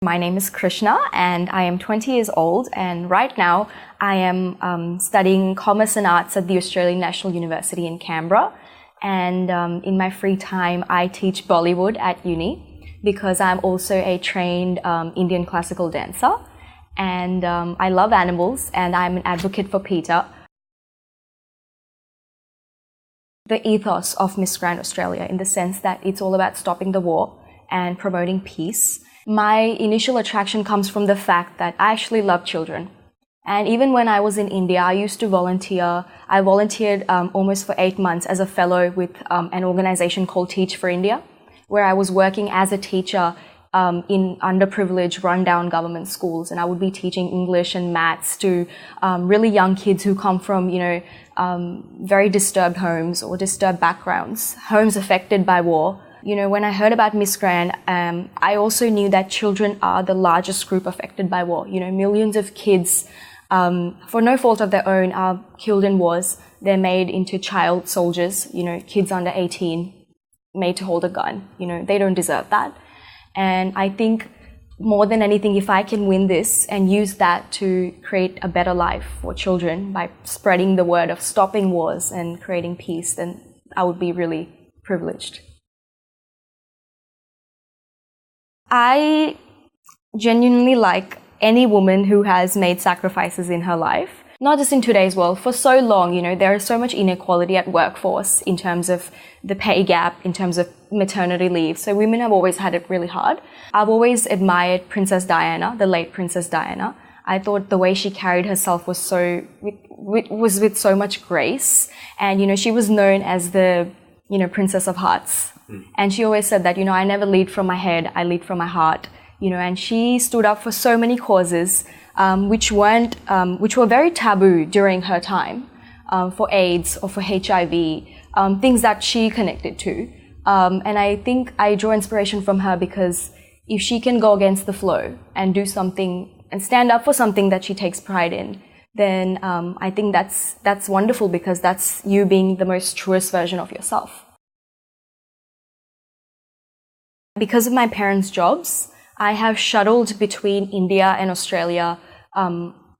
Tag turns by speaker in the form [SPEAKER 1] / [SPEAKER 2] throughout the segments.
[SPEAKER 1] My name is Krishna and I am 20 years old, and right now I am studying Commerce and Arts at the Australian National University in Canberra, and in my free time I teach Bollywood at uni because I'm also a trained Indian classical dancer, and I love animals and I'm an advocate for PETA. The ethos of Miss Grand Australia, in the sense that it's all about stopping the war and promoting peace. My initial attraction comes from the fact that I actually love children. And even when I was in India, I used to volunteer. I volunteered almost for 8 months as a fellow with an organization called Teach for India, where I was working as a teacher in underprivileged, rundown government schools. And I would be teaching English and maths to really young kids who come from, very disturbed homes or disturbed backgrounds, homes affected by war. When I heard about Miss Grand, I also knew that children are the largest group affected by war. Millions of kids, for no fault of their own, are killed in wars. They're made into child soldiers, kids under 18, made to hold a gun. They don't deserve that. And I think more than anything, if I can win this and use that to create a better life for children by spreading the word of stopping wars and creating peace, then I would be really privileged. I genuinely like any woman who has made sacrifices in her life, not just in today's world. For so long, there is so much inequality at workforce in terms of the pay gap, in terms of maternity leave. So women have always had it really hard. I've always admired Princess Diana, the late Princess Diana. I thought the way she carried herself was with so much grace. And, she was known as the, Princess of Hearts. And she always said that, I never lead from my head, I lead from my heart. And she stood up for so many causes which were very taboo during her time, for AIDS or for HIV, things that she connected to. And I think I draw inspiration from her because if she can go against the flow and do something and stand up for something that she takes pride in, then I think that's wonderful, because that's you being the most truest version of yourself. Because of my parents' jobs, I have shuttled between India and Australia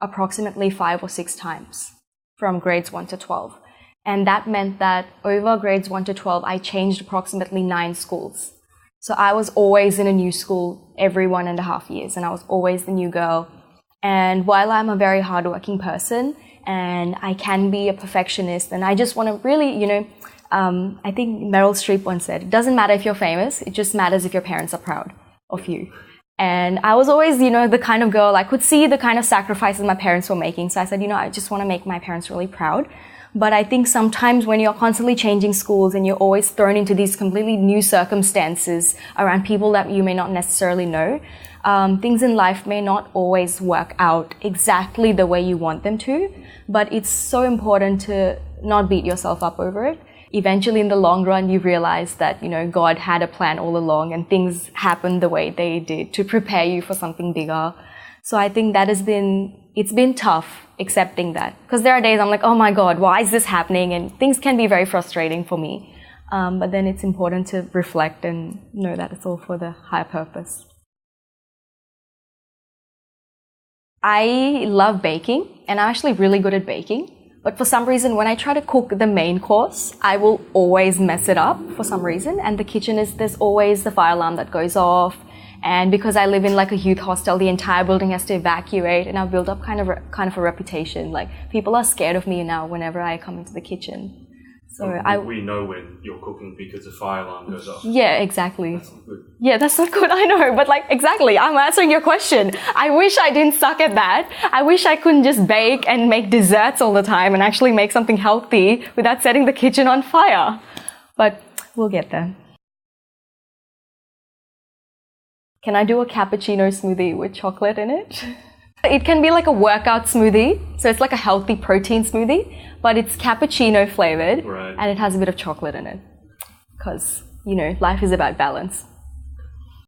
[SPEAKER 1] approximately 5 or 6 times from grades 1 to 12. And that meant that over grades 1 to 12, I changed approximately 9 schools. So I was always in a new school every 1.5 years, and I was always the new girl. And while I'm a very hardworking person and I can be a perfectionist, and I just want to really, I think Meryl Streep once said, it doesn't matter if you're famous, it just matters if your parents are proud of you. And I was always, the kind of girl, I could see the kind of sacrifices my parents were making. So I said, I just want to make my parents really proud. But I think sometimes when you're constantly changing schools and you're always thrown into these completely new circumstances around people that you may not necessarily know, things in life may not always work out exactly the way you want them to. But it's so important to not beat yourself up over it. Eventually, in the long run, you realize that, God had a plan all along and things happened the way they did to prepare you for something bigger. So I think it's been tough accepting that. Because there are days I'm like, oh my God, why is this happening? And things can be very frustrating for me. But then it's important to reflect and know that it's all for the higher purpose. I love baking, and I'm actually really good at baking. But for some reason, when I try to cook the main course, I will always mess it up for some reason. And the kitchen there's always the fire alarm that goes off. And because I live in like a youth hostel, the entire building has to evacuate. And I've built up kind of a reputation. Like, people are scared of me now whenever I come into the kitchen. So
[SPEAKER 2] we know when you're cooking because the fire alarm goes off.
[SPEAKER 1] Yeah, exactly.
[SPEAKER 2] That's not good.
[SPEAKER 1] Yeah, that's not good, I know. But exactly, I'm answering your question. I wish I didn't suck at that. I wish I couldn't just bake and make desserts all the time and actually make something healthy without setting the kitchen on fire. But we'll get there. Can I do a cappuccino smoothie with chocolate in it? It can be like a workout smoothie, so it's like a healthy protein smoothie, but it's cappuccino flavored,
[SPEAKER 2] right,
[SPEAKER 1] and it has a bit of chocolate in it. Because, life is about balance.